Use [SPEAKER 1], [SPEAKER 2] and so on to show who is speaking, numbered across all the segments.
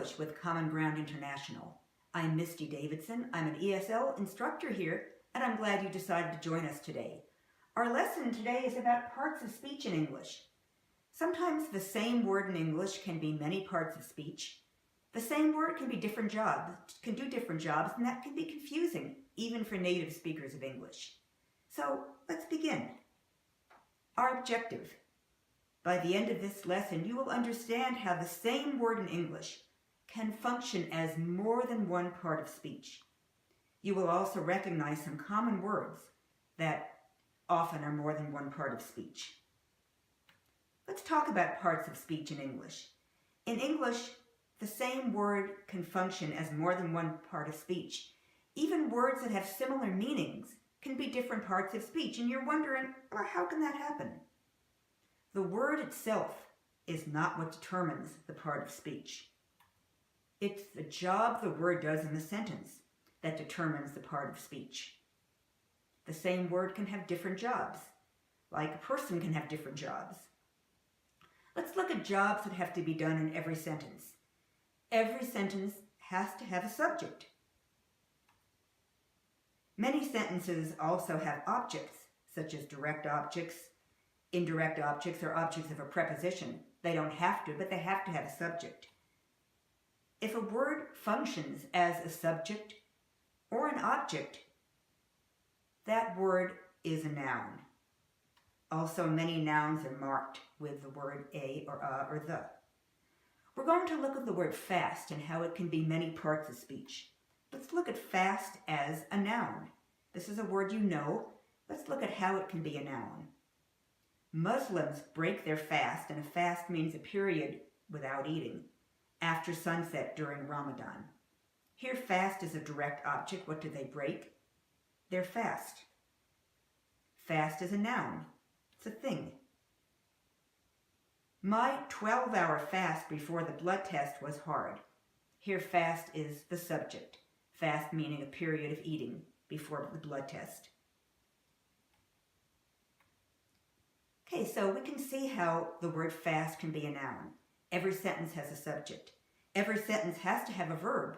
[SPEAKER 1] English with Common Ground International. I'm Misty Davidson. I'm an ESL instructor here, and I'm glad you decided to join us today. Our lesson today is about parts of speech in English. Sometimes the same word in English can be many parts of speech. The same word can be different jobs, can do different jobs, and that can be confusing, even for native speakers of English. So let's begin. Our objective. By the end of this lesson, you will understand how the same word in English can function as more than one part of speech. You will also recognize some common words that often are more than one part of speech. Let's talk about parts of speech in English. In English, the same word can function as more than one part of speech. Even words that have similar meanings can be different parts of speech, and you're wondering, well, how can that happen? The word itself is not what determines the part of speech. It's the job the word does in the sentence that determines the part of speech. The same word can have different jobs, like a person can have different jobs. Let's look at jobs that have to be done in every sentence. Every sentence has to have a subject. Many sentences also have objects, such as direct objects, indirect objects, or objects of a preposition. They don't have to, but they have to have a subject. If a word functions as a subject or an object, that word is a noun. Also, many nouns are marked with the word a or the. We're going to look at the word fast and how it can be many parts of speech. Let's look at fast as a noun. This is a word you know. Let's look at how it can be a noun. Muslims break their fast, and a fast means a period without eating, after sunset during Ramadan. Here, fast is a direct object. What do they break? Their fast. Fast is a noun. It's a thing. My 12-hour fast before the blood test was hard. Here, fast is the subject. Fast meaning a period of eating before the blood test. Okay, so we can see how the word fast can be a noun. Every sentence has a subject. Every sentence has to have a verb.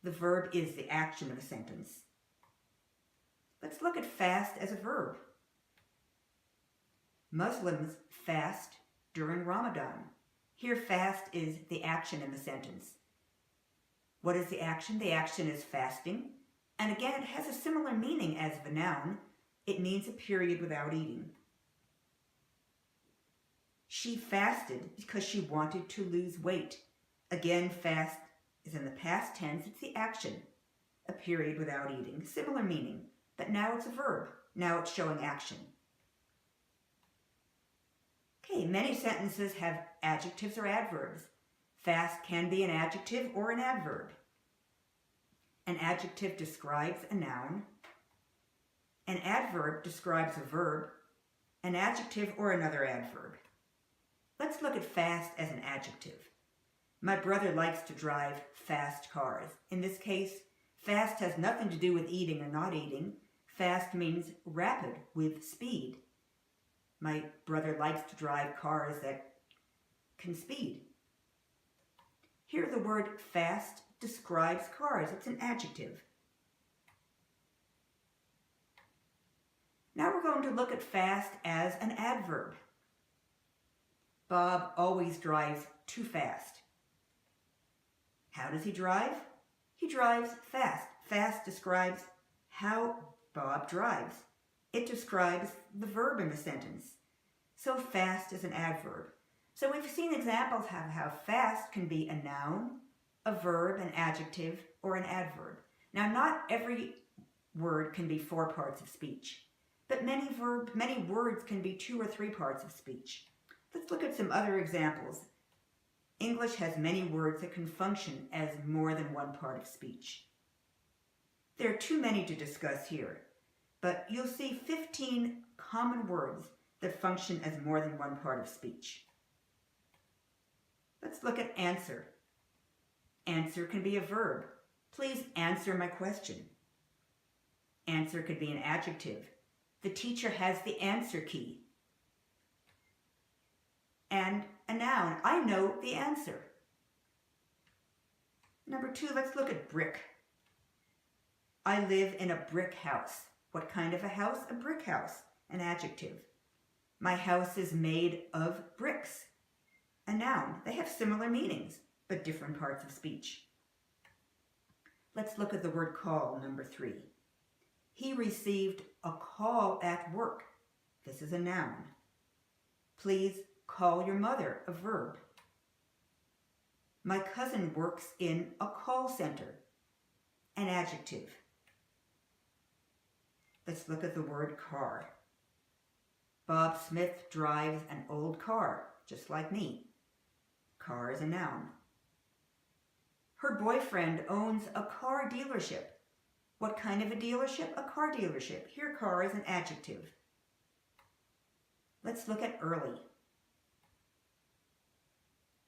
[SPEAKER 1] The verb is the action of a sentence. Let's look at fast as a verb. Muslims fast during Ramadan. Here, fast is the action in the sentence. What is the action? The action is fasting. And again, it has a similar meaning as the noun. It means a period without eating. She fasted because she wanted to lose weight. Again, fast is in the past tense. It's the action, a period without eating. Similar meaning, but now it's a verb. Now it's showing action. Okay, many sentences have adjectives or adverbs. Fast can be an adjective or an adverb. An adjective describes a noun. An adverb describes a verb, an adjective, or another adverb. Let's look at fast as an adjective. My brother likes to drive fast cars. In this case, fast has nothing to do with eating or not eating. Fast means rapid, with speed. My brother likes to drive cars that can speed. Here the word fast describes cars. It's an adjective. Now we're going to look at fast as an adverb. Bob always drives too fast. How does he drive? He drives fast. Fast describes how Bob drives. It describes the verb in the sentence. So fast is an adverb. So we've seen examples of how fast can be a noun, a verb, an adjective, or an adverb. Now, not every word can be 4 parts of speech. But many words can be 2 or 3 parts of speech. Let's look at some other examples. English has many words that can function as more than one part of speech. There are too many to discuss here, but you'll see 15 common words that function as more than one part of speech. Let's look at answer. Answer can be a verb. Please answer my question. Answer could be an adjective. The teacher has the answer key. And a noun, I know the answer. Number 2, let's look at brick. I live in a brick house. What kind of a house? A brick house. An adjective. My house is made of bricks. A noun. They have similar meanings, but different parts of speech. Let's look at the word call, number 3. He received a call at work. This is a noun. Please call your mother, a verb. My cousin works in a call center, an adjective. Let's look at the word car. Bob Smith drives an old car, just like me. Car is a noun. Her boyfriend owns a car dealership. What kind of a dealership? A car dealership. Here, car is an adjective. Let's look at early.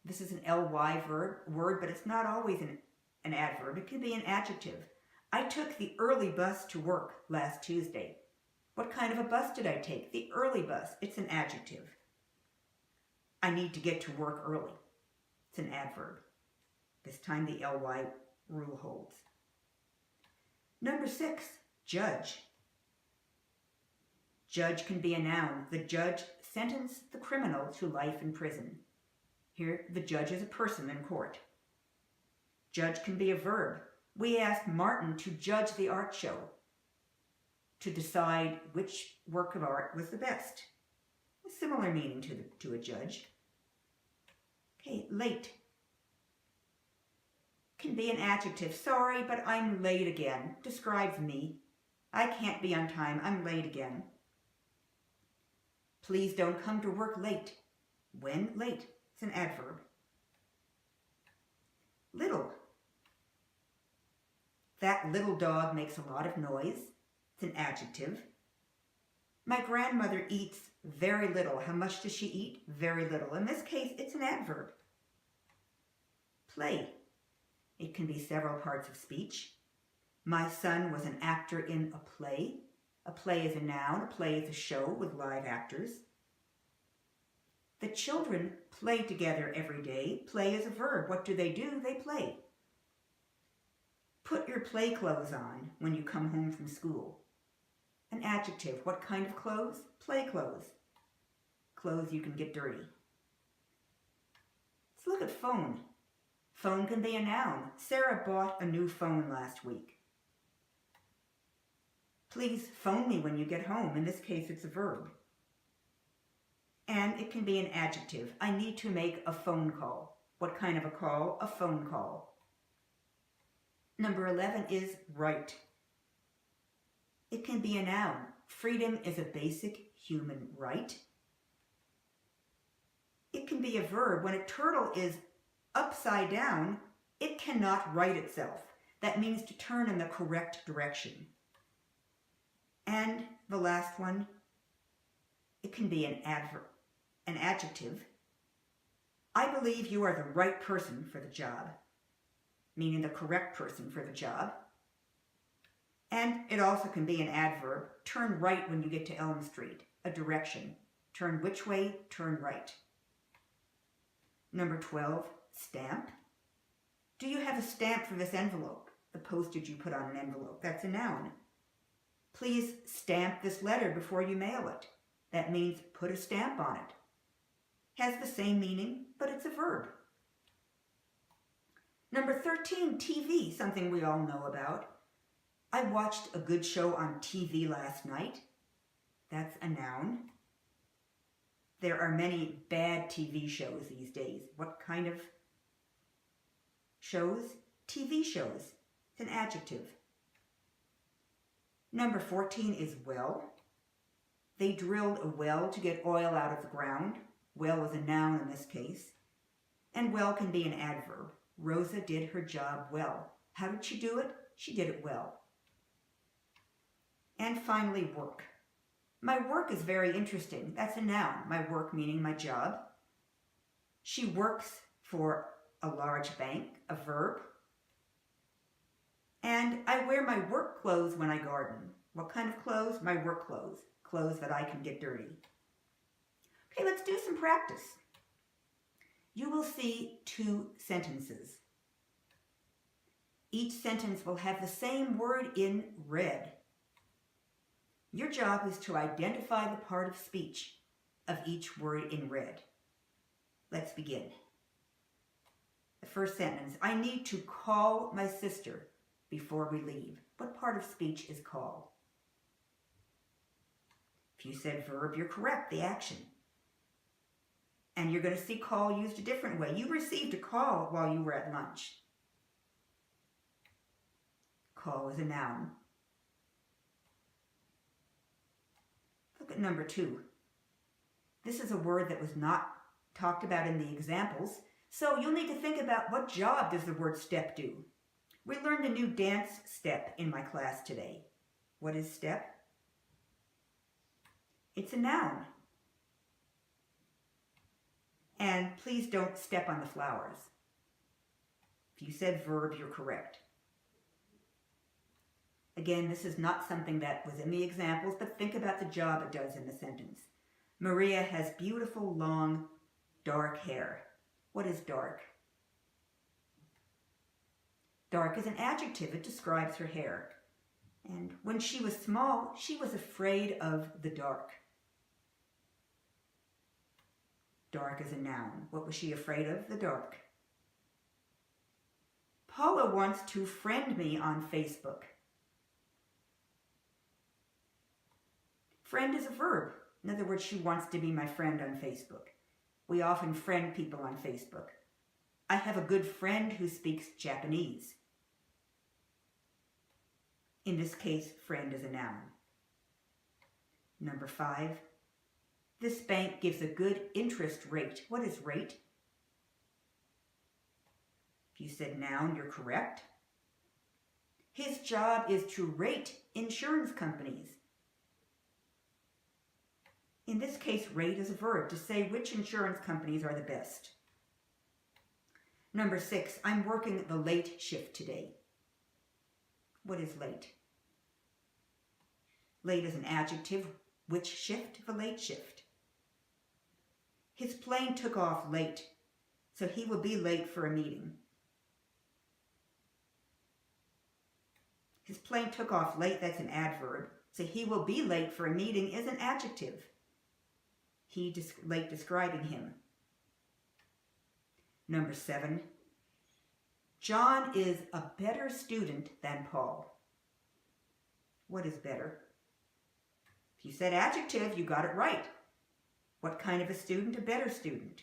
[SPEAKER 1] This is an ly word, but it's not always an adverb. It can be an adjective. I took the early bus to work last Tuesday. What kind of a bus did I take? The early bus. It's an adjective. I need to get to work early. It's an adverb. This time the ly rule holds. Number 6, judge. Judge can be a noun. The judge sentenced the criminal to life in prison. Here, the judge is a person in court. Judge can be a verb. We asked Martin to judge the art show, to decide which work of art was the best. A similar meaning to a judge. Okay, late can be an adjective. Sorry, but I'm late again. Describes me. I can't be on time. I'm late again. Please don't come to work late. When? Late. It's an adverb. Little. That little dog makes a lot of noise. It's an adjective. My grandmother eats very little. How much does she eat? Very little. In this case, it's an adverb. Play. It can be several parts of speech. My son was an actor in a play. A play is a noun. A play is a show with live actors. The children play together every day. Play is a verb. What do? They play. Put your play clothes on when you come home from school. An adjective. What kind of clothes? Play clothes. Clothes you can get dirty. Let's look at phone. Phone can be a noun. Sarah bought a new phone last week. Please phone me when you get home. In this case, it's a verb. And it can be an adjective. I need to make a phone call. What kind of a call? A phone call. Number 11 is right. It can be a noun. Freedom is a basic human right. It can be a verb. When a turtle is upside down, it cannot right itself. That means to turn in the correct direction. And the last one, it can be an adverb, an adjective. I believe you are the right person for the job, meaning the correct person for the job. And it also can be an adverb. Turn right when you get to Elm Street, a direction. Turn which way? Turn right. Number 12, stamp. Do you have a stamp for this envelope? The postage you put on an envelope. That's a noun. Please stamp this letter before you mail it. That means put a stamp on it. Has the same meaning, but it's a verb. Number 13, TV, something we all know about. I watched a good show on TV last night. That's a noun. There are many bad TV shows these days. What kind of shows? TV shows. It's an adjective. Number 14 is well. They drilled a well to get oil out of the ground. Well is a noun in this case. And well can be an adverb. Rosa did her job well. How did she do it? She did it well. And finally, work. My work is very interesting. That's a noun. My work meaning my job. She works for a large bank, a verb. And I wear my work clothes when I garden. What kind of clothes? My work clothes. Clothes that I can get dirty. Okay, let's do some practice. You will see two sentences. Each sentence will have the same word in red. Your job is to identify the part of speech of each word in red. Let's begin. The first sentence, I need to call my sister before we leave. What part of speech is call? If you said verb, you're correct, the action. And you're going to see call used a different way. You received a call while you were at lunch. Call is a noun. Look at number 2. This is a word that was not talked about in the examples, so you'll need to think about what job does the word step do. We learned a new dance step in my class today. What is step? It's a noun. And please don't step on the flowers. If you said verb, you're correct. Again, this is not something that was in the examples, but think about the job it does in the sentence. Maria has beautiful, long, dark hair. What is dark? Dark is an adjective. It describes her hair. And when she was small, she was afraid of the dark. Dark is a noun. What was she afraid of? The dark. Paula wants to friend me on Facebook. Friend is a verb. In other words, she wants to be my friend on Facebook. We often friend people on Facebook. I have a good friend who speaks Japanese. In this case, friend is a noun. Number 5. This bank gives a good interest rate. What is rate? If you said noun, you're correct. His job is to rate insurance companies. In this case, rate is a verb to say which insurance companies are the best. Number 6, I'm working the late shift today. What is late? Late is an adjective. Which shift? The late shift. His plane took off late, so he will be late for a meeting. His plane took off late, that's an adverb. So he will be late for a meeting is an adjective. Late describing him. Number 7. John is a better student than Paul. What is better? If you said adjective, you got it right. What kind of a student? A better student.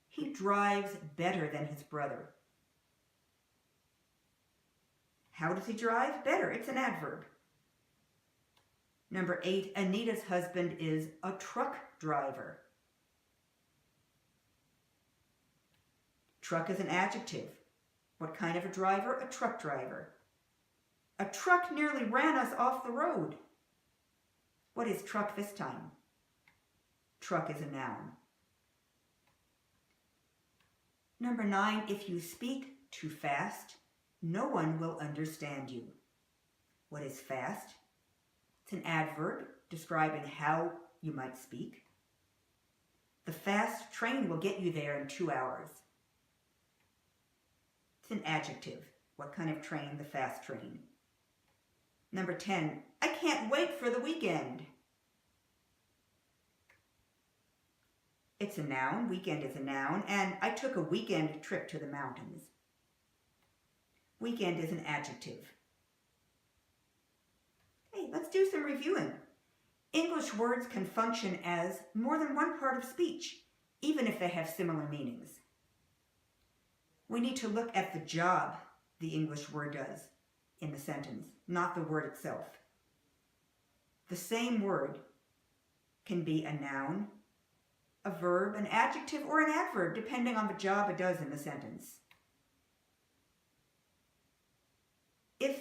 [SPEAKER 1] He drives better than his brother. How does he drive? Better. It's an adverb. Number 8, Anita's husband is a truck driver. Truck is an adjective. What kind of a driver? A truck driver. A truck nearly ran us off the road. What is truck this time? Truck is a noun. Number 9, if you speak too fast, no one will understand you. What is fast? It's an adverb describing how you might speak. The fast train will get you there in 2 hours. It's an adjective. What kind of train? The fast train. Number 10, I can't wait for the weekend. It's a noun. Weekend is a noun. And I took a weekend trip to the mountains. Weekend is an adjective. Hey, let's do some reviewing. English words can function as more than one part of speech, even if they have similar meanings. We need to look at the job the English word does in the sentence, not the word itself. The same word can be a noun, a verb, an adjective, or an adverb, depending on the job it does in the sentence. If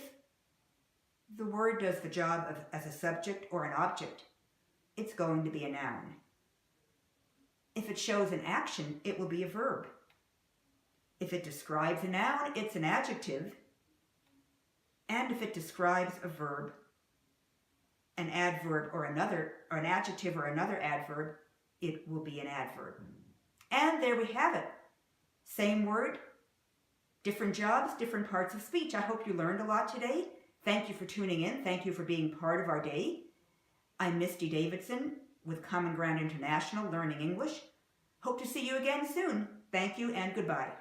[SPEAKER 1] the word does the job as a subject or an object, it's going to be a noun. If it shows an action, it will be a verb. If it describes a noun, it's an adjective. And if it describes a verb, an adverb or an adjective or another adverb, it will be an adverb. And there we have it. Same word, Different jobs, different parts of speech. I hope you learned a lot today. Thank you for tuning in. Thank you for being part of our day. I'm Misty Davidson with Common Ground International, Learning English. Hope to see you again soon. Thank you and goodbye.